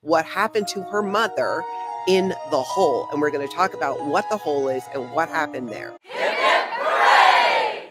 what happened to her mother in the hole. And we're going to talk about what the hole is and what happened there. Hip, hip, hooray!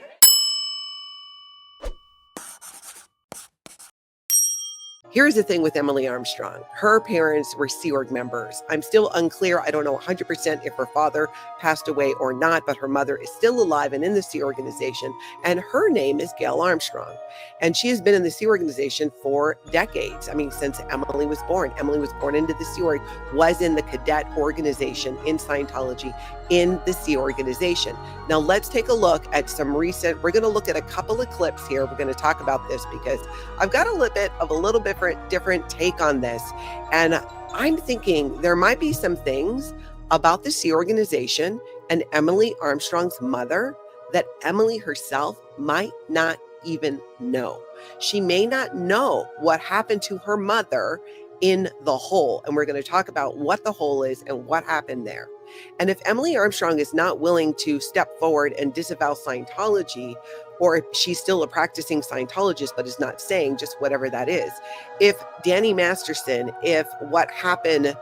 Here's the thing with Emily Armstrong. Her parents were Sea Org members. I'm still unclear. I don't know 100% if her father passed away or not, but her mother is still alive and in the Sea Organization. And her name is Gail Armstrong. And she has been in the Sea Organization for decades. I mean, since Emily was born. Emily was born into the Sea Org, was in the cadet organization in Scientology, in the Sea Organization. Now let's take a look at some recent, we're going to look at a couple of clips here. We're going to talk about this because I've got a little bit of a little different take on this. And I'm thinking there might be some things about the Sea Organization and Emily Armstrong's mother that Emily herself might not even know. She may not know what happened to her mother in the hole. And we're going to talk about what the hole is and what happened there. And if Emily Armstrong is not willing to step forward and disavow Scientology, or if she's still a practicing Scientologist, but is not saying just whatever that is, if Danny Masterson, if what happened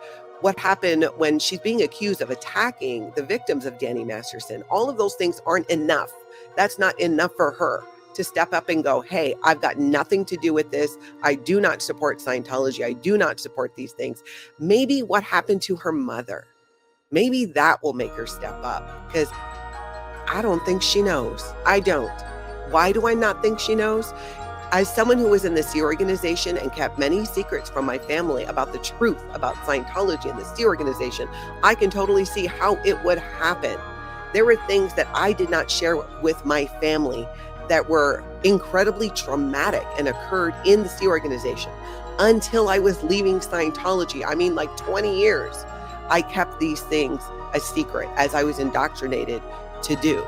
when she's being accused of attacking the victims of Danny Masterson, all of those things aren't enough. That's not enough for her to step up and go, hey, I've got nothing to do with this. I do not support Scientology. I do not support these things. Maybe what happened to her mother, maybe that will make her step up, because I don't think she knows. I don't. Why do I not think she knows? As someone who was in the Sea Organization and kept many secrets from my family about the truth about Scientology and the Sea Organization, I can totally see how it would happen. There were things that I did not share with my family that were incredibly traumatic and occurred in the Sea Organization until I was leaving Scientology. I mean, like 20 years. I kept these things a secret as I was indoctrinated to do.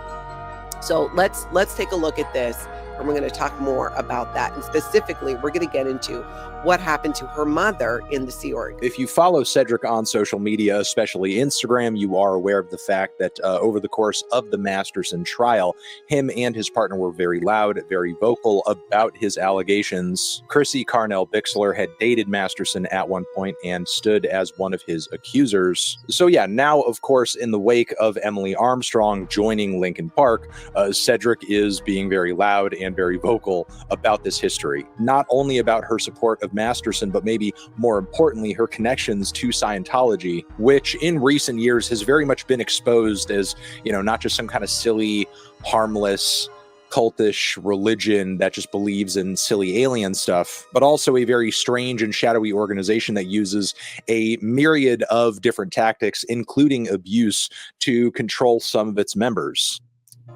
So let's take a look at this, and we're going to talk more about that. And specifically, we're going to get into what happened to her mother in the Sea Org. If you follow Cedric on social media, especially Instagram, you are aware of the fact that over the course of the Masterson trial, him and his partner were very loud, very vocal about his allegations. Chrissy Carnell Bixler had dated Masterson at one point and stood as one of his accusers. So yeah, now, of course, in the wake of Emily Armstrong joining Linkin Park, Cedric is being very loud and very vocal about this history. Not only about her support of Masterson, but maybe more importantly, her connections to Scientology, which in recent years has very much been exposed as, you know, not just some kind of silly, harmless, cultish religion that just believes in silly alien stuff, but also a very strange and shadowy organization that uses a myriad of different tactics, including abuse, to control some of its members.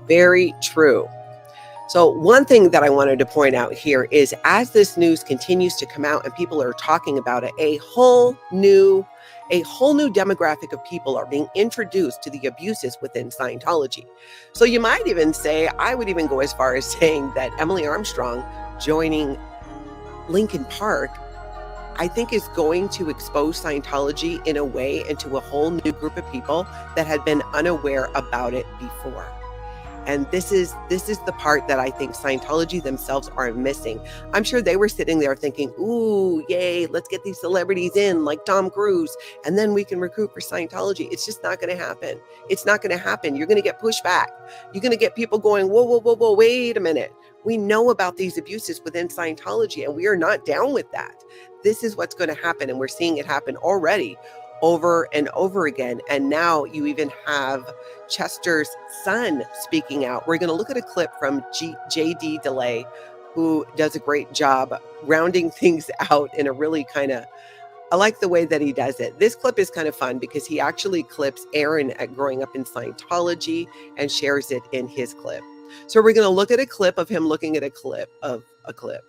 Very true. So one thing that I wanted to point out here is, as this news continues to come out and people are talking about it, a whole new demographic of people are being introduced to the abuses within Scientology. So you might even say, I would even go as far as saying that Emily Armstrong joining Linkin Park, I think, is going to expose Scientology in a way into a whole new group of people that had been unaware about it before. And this is the part that I think Scientology themselves are missing. I'm sure they were sitting there thinking, ooh, yay, let's get these celebrities in like Tom Cruise, and then we can recruit for Scientology. It's just not going to happen. It's not going to happen. You're going to get pushback. You're going to get people going, whoa, wait a minute. We know about these abuses within Scientology, and we are not down with that. This is what's going to happen, and we're seeing it happen already over and over again. And now you even have Chester's son speaking out. We're going to look at a clip from JD DeLay, who does a great job rounding things out in a really kind of, I like the way that he does it. This clip is kind of fun because he actually clips Aaron at growing up in Scientology and shares it in his clip. So we're going to look at a clip of him looking at a clip of a clip.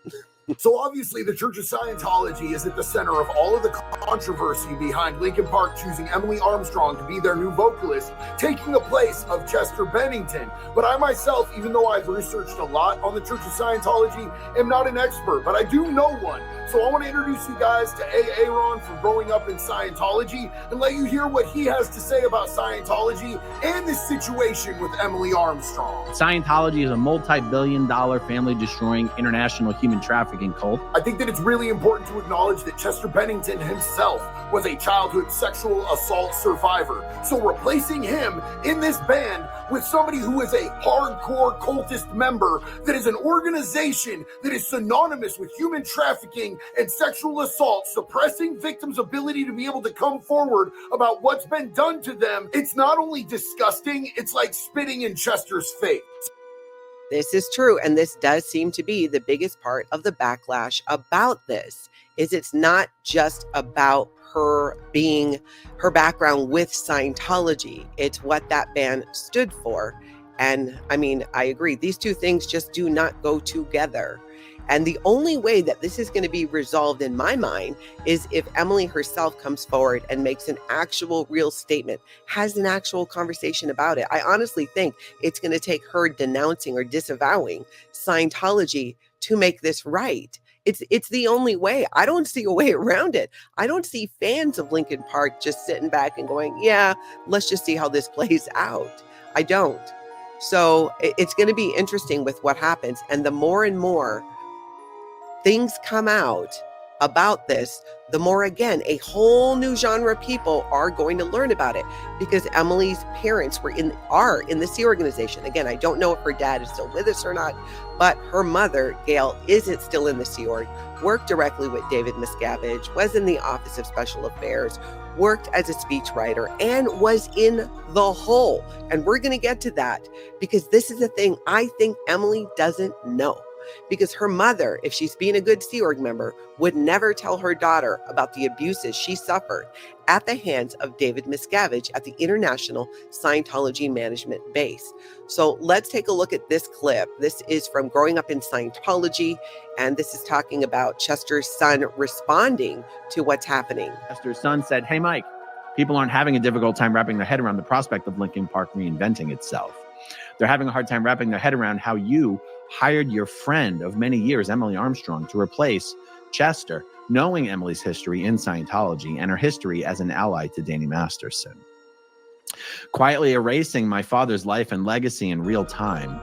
So obviously the Church of Scientology is at the center of all of the controversy behind Linkin Park choosing Emily Armstrong to be their new vocalist, taking the place of Chester Bennington. But I myself, even though I've researched a lot on the Church of Scientology, am not an expert, but I do know one. So I want to introduce you guys to A. Aaron from growing up in Scientology and let you hear what he has to say about Scientology and this situation with Emily Armstrong. Scientology is a multi-billion-dollar family-destroying international human trafficking trafficking cult. I think that it's really important to acknowledge that Chester Bennington himself was a childhood sexual assault survivor. So replacing him in this band with somebody who is a hardcore cultist member that is an organization that is synonymous with human trafficking and sexual assault, suppressing victims' ability to be able to come forward about what's been done to them, it's not only disgusting, it's like spitting in Chester's face. This is true. And this does seem to be the biggest part of the backlash about this, is it's not just about her background with Scientology. It's what that band stood for. And I mean, I agree. These two things just do not go together. And the only way that this is going to be resolved in my mind is if Emily herself comes forward and makes an actual real statement, has an actual conversation about it. I honestly think it's going to take her denouncing or disavowing Scientology to make this right. It's the only way. I don't see a way around it. I don't see fans of Linkin Park just sitting back and going, yeah, let's just see how this plays out. I don't. So it's going to be interesting with what happens. And the more and more things come out about this, the more, again, a whole new genre of people are going to learn about it, because Emily's parents are in the Sea organization. Again, I don't know if her dad is still with us or not, but her mother, Gail, isn't still in the Sea Org, worked directly with David Miscavige, was in the Office of Special Affairs, worked as a speechwriter, and was in the hole. And we're going to get to that, because this is the thing I think Emily doesn't know. Because her mother, if she's being a good Sea Org member, would never tell her daughter about the abuses she suffered at the hands of David Miscavige at the International Scientology Management Base. So let's take a look at this clip. This is from Growing Up in Scientology, and this is talking about Chester's son responding to what's happening. Chester's son said, "Hey, Mike, people aren't having a difficult time wrapping their head around the prospect of Linkin Park reinventing itself. They're having a hard time wrapping their head around how you hired your friend of many years, Emily Armstrong, to replace Chester, knowing Emily's history in Scientology and her history as an ally to Danny Masterson. Quietly erasing my father's life and legacy in real time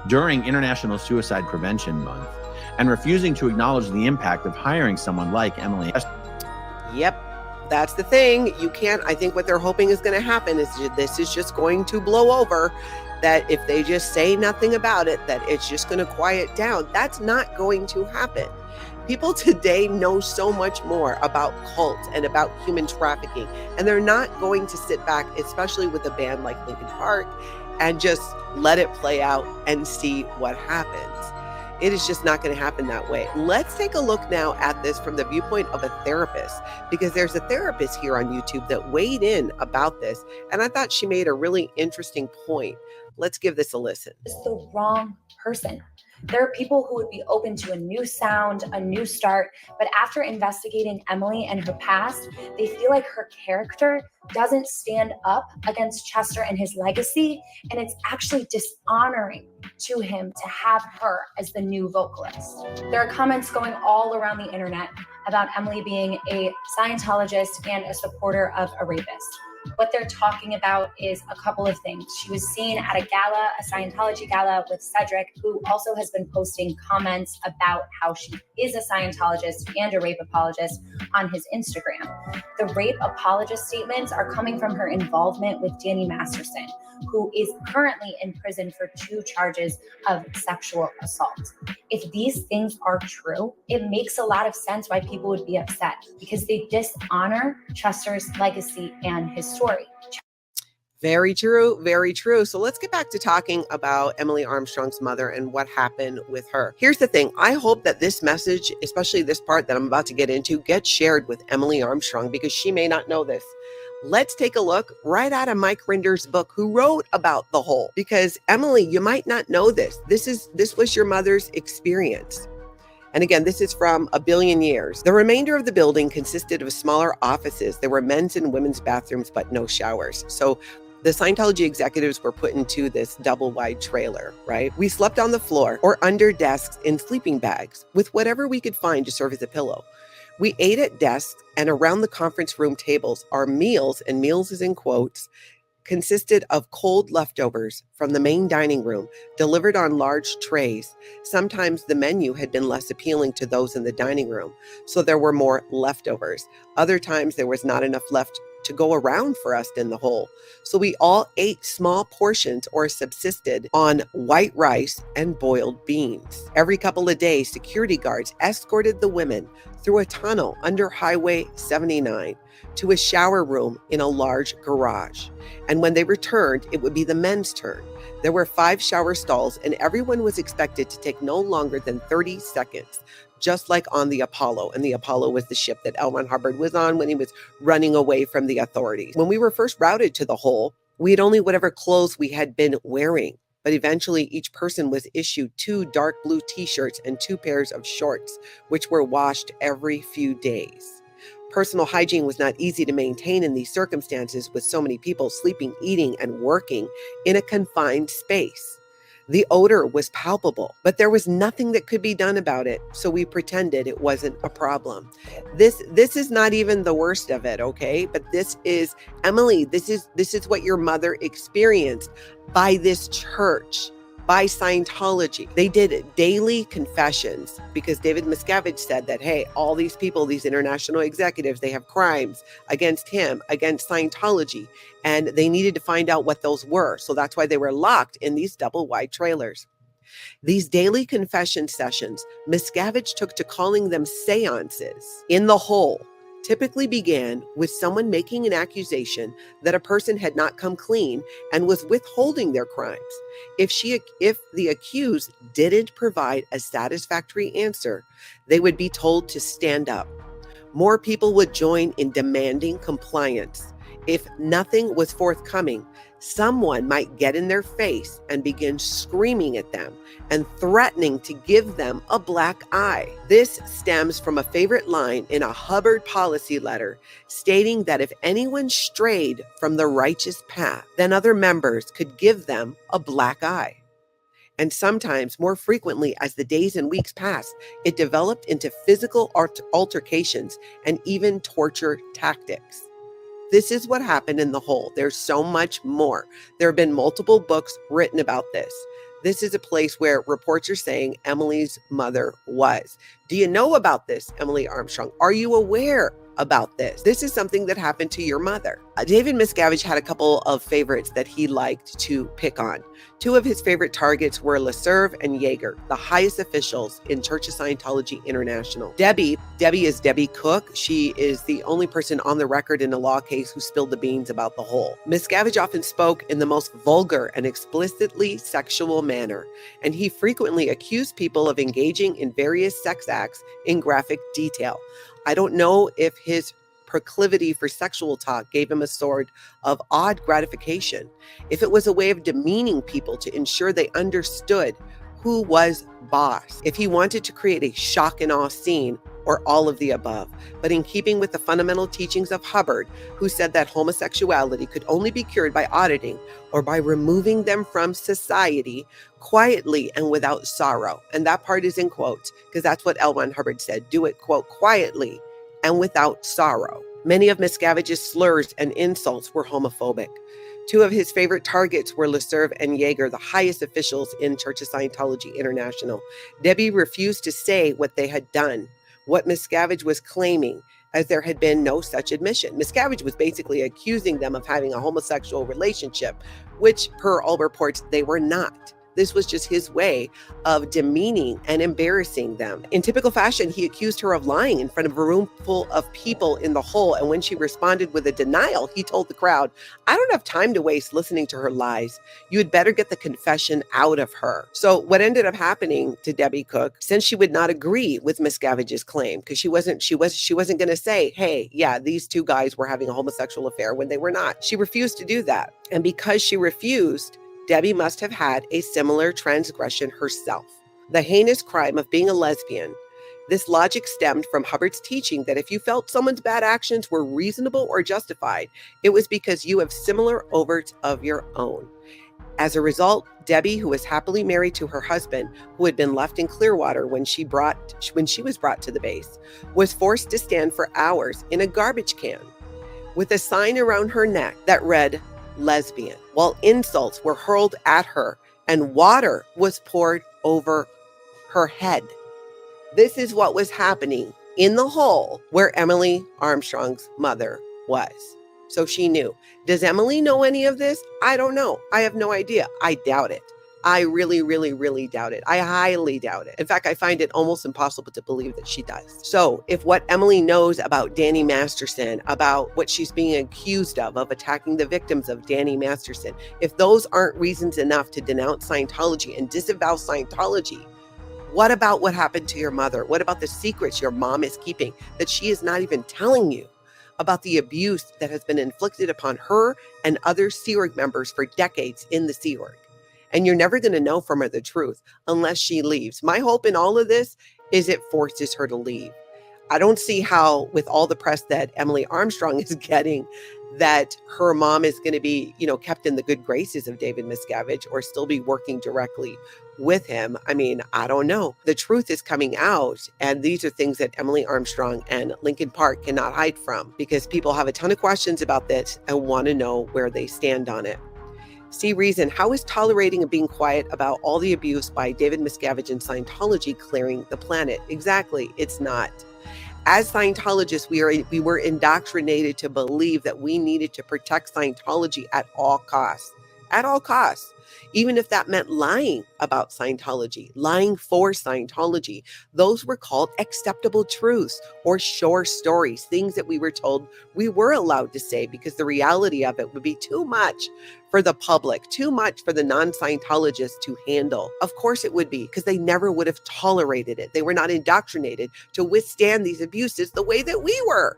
during International Suicide Prevention Month and refusing to acknowledge the impact of hiring someone like Emily." Yep, that's the thing. You can't, I think what they're hoping is going to happen is this is just going to blow over, that if they just say nothing about it, that it's just going to quiet down. That's not going to happen. People today know so much more about cults and about human trafficking, and they're not going to sit back, especially with a band like Linkin Park, and just let it play out and see what happens. It is just not going to happen that way. Let's take a look now at this from the viewpoint of a therapist, because there's a therapist here on YouTube that weighed in about this, and I thought she made a really interesting point. Let's give this a listen. It's the wrong person. There are people who would be open to a new sound, a new start, but after investigating Emily and her past, they feel like her character doesn't stand up against Chester and his legacy, and it's actually dishonoring to him to have her as the new vocalist. There are comments going all around the internet about Emily being a Scientologist and a supporter of a rapist. What they're talking about is a couple of things. She was seen at a gala, a Scientology gala with Cedric, who also has been posting comments about how she is a Scientologist and a rape apologist on his Instagram. The rape apologist statements are coming from her involvement with Danny Masterson, who is currently in prison for 2 charges of sexual assault. If these things are true, it makes a lot of sense why people would be upset, because they dishonor Chester's legacy and his story. Very true. Very true. So let's get back to talking about Emily Armstrong's mother and what happened with her. Here's the thing. I hope that this message, especially this part that I'm about to get into, gets shared with Emily Armstrong, because she may not know this. Let's take a look right out of Mike Rinder's book, who wrote about the whole, because Emily, you might not know this. This was your mother's experience. And again, this is from A Billion Years. The remainder of the building consisted of smaller offices. There were men's and women's bathrooms, but no showers. So the Scientology executives were put into this double-wide trailer, right? We slept on the floor or under desks in sleeping bags with whatever we could find to serve as a pillow. We ate at desks and around the conference room tables. Our meals, and meals is in quotes, consisted of cold leftovers from the main dining room delivered on large trays. Sometimes the menu had been less appealing to those in the dining room, so there were more leftovers. Other times there was not enough left to go around for us in the hole. So we all ate small portions or subsisted on white rice and boiled beans. Every couple of days, security guards escorted the women through a tunnel under Highway 79 to a shower room in a large garage. And when they returned, it would be the men's turn. There were 5 shower stalls, and everyone was expected to take no longer than 30 seconds, just like on the Apollo. And the Apollo was the ship that L. Ron Hubbard was on when he was running away from the authorities. When we were first routed to the hole, we had only whatever clothes we had been wearing. But eventually each person was issued 2 dark blue t-shirts and 2 pairs of shorts, which were washed every few days. Personal hygiene was not easy to maintain in these circumstances, with so many people sleeping, eating, and working in a confined space. The odor was palpable, but there was nothing that could be done about it, so we pretended it wasn't a problem. This is not even the worst of it, okay? But this is, Emily, this is what your mother experienced by this church, by Scientology. They did daily confessions because David Miscavige said that, hey, all these people, these international executives, they have crimes against him, against Scientology, and they needed to find out what those were. So that's why they were locked in these double wide trailers. These daily confession sessions, Miscavige took to calling them seances in the hole, typically began with someone making an accusation that a person had not come clean and was withholding their crimes. If the accused didn't provide a satisfactory answer, they would be told to stand up. More people would join in demanding compliance. If nothing was forthcoming, someone might get in their face and begin screaming at them and threatening to give them a black eye. This stems from a favorite line in a Hubbard policy letter stating that if anyone strayed from the righteous path, then other members could give them a black eye. And sometimes, more frequently, as the days and weeks passed, it developed into physical altercations and even torture tactics. This is what happened in the hole. There's so much more. There have been multiple books written about this. This is a place where reports are saying Emily's mother was. Do you know about this, Emily Armstrong? Are you aware about this? This is something that happened to your mother. David Miscavige had a couple of favorites that he liked to pick on. 2 of his favorite targets were LeServe and Yeager, the highest officials in Church of Scientology International. Debbie is Debbie Cook. She is the only person on the record in a law case who spilled the beans about the hole. Miscavige often spoke in the most vulgar and explicitly sexual manner, and he frequently accused people of engaging in various sex acts in graphic detail. I don't know if his proclivity for sexual talk gave him a sort of odd gratification, if it was a way of demeaning people to ensure they understood who was boss, if he wanted to create a shock and awe scene, or all of the above. But in keeping with the fundamental teachings of Hubbard, who said that homosexuality could only be cured by auditing or by removing them from society quietly and without sorrow. And that part is in quotes, because that's what L. Ron Hubbard said. Do it, quote, quietly and without sorrow. Many of Miscavige's slurs and insults were homophobic. 2 of his favorite targets were LeServe and Yeager, the highest officials in Church of Scientology International. Debbie refused to say what they had done, what Miscavige was claiming, as there had been no such admission. Miscavige was basically accusing them of having a homosexual relationship, which, per all reports, they were not. This was just his way of demeaning and embarrassing them. In typical fashion, he accused her of lying in front of a room full of people in the hole. And when she responded with a denial, he told the crowd, I don't have time to waste listening to her lies. You had better get the confession out of her. So what ended up happening to Debbie Cook, since she would not agree with Miscavige's claim, because she wasn't going to say, hey, yeah, these 2 guys were having a homosexual affair when they were not. She refused to do that. And because she refused, Debbie must have had a similar transgression herself. The heinous crime of being a lesbian. This logic stemmed from Hubbard's teaching that if you felt someone's bad actions were reasonable or justified, it was because you have similar overts of your own. As a result, Debbie, who was happily married to her husband, who had been left in Clearwater when she was brought to the base, was forced to stand for hours in a garbage can with a sign around her neck that read, lesbian, while insults were hurled at her and water was poured over her head. This is what was happening in the hole where Emily Armstrong's mother was. So she knew. Does Emily know any of this? I don't know. I have no idea. I doubt it. I really, really, really doubt it. I highly doubt it. In fact, I find it almost impossible to believe that she does. So if what Emily knows about Danny Masterson, about what she's being accused of attacking the victims of Danny Masterson, if those aren't reasons enough to denounce Scientology and disavow Scientology, what about what happened to your mother? What about the secrets your mom is keeping that she is not even telling you about the abuse that has been inflicted upon her and other Sea Org members for decades in the Sea Org? And you're never going to know from her the truth unless she leaves. My hope in all of this is it forces her to leave. I don't see how, with all the press that Emily Armstrong is getting, that her mom is going to be, kept in the good graces of David Miscavige or still be working directly with him. I mean, I don't know. The truth is coming out. And these are things that Emily Armstrong and Linkin Park cannot hide from, because people have a ton of questions about this and want to know where they stand on it. See reason, how is tolerating and being quiet about all the abuse by David Miscavige and Scientology clearing the planet? Exactly, it's not. As Scientologists, we were indoctrinated to believe that we needed to protect Scientology at all costs. At all costs. Even if that meant lying about Scientology, lying for Scientology. Those were called acceptable truths or shore stories, things that we were told we were allowed to say because the reality of it would be too much for the public, too much for the non-Scientologists to handle. Of course it would be, because they never would have tolerated it. They were not indoctrinated to withstand these abuses the way that we were.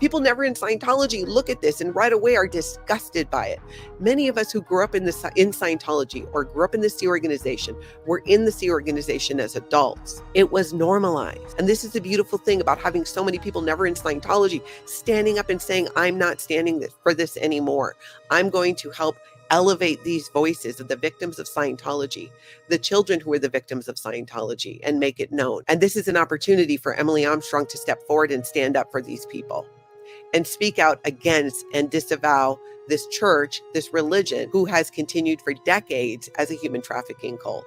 People never in Scientology look at this and right away are disgusted by it. Many of us who grew up in Scientology or grew up in the Sea Organization were in the Sea Organization as adults. It was normalized. And this is the beautiful thing about having so many people never in Scientology standing up and saying, I'm not standing for this anymore. I'm going to help elevate these voices of the victims of Scientology, the children who are the victims of Scientology, and make it known. And this is an opportunity for Emily Armstrong to step forward and stand up for these people and speak out against and disavow this church, this religion, who has continued for decades as a human trafficking cult.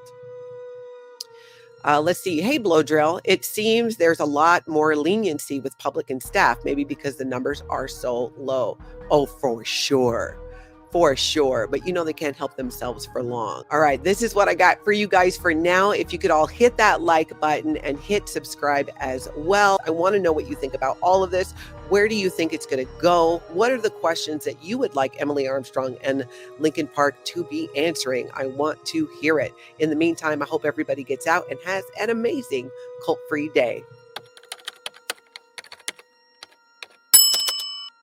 Let's see. Hey, Blow Drill. It seems there's a lot more leniency with public and staff, maybe because the numbers are so low. Oh, for sure. For sure. But they can't help themselves for long. All right. This is what I got for you guys for now. If you could all hit that like button and hit subscribe as well. I want to know what you think about all of this. Where do you think it's going to go? What are the questions that you would like Emily Armstrong and Linkin Park to be answering? I want to hear it. In the meantime, I hope everybody gets out and has an amazing cult-free day.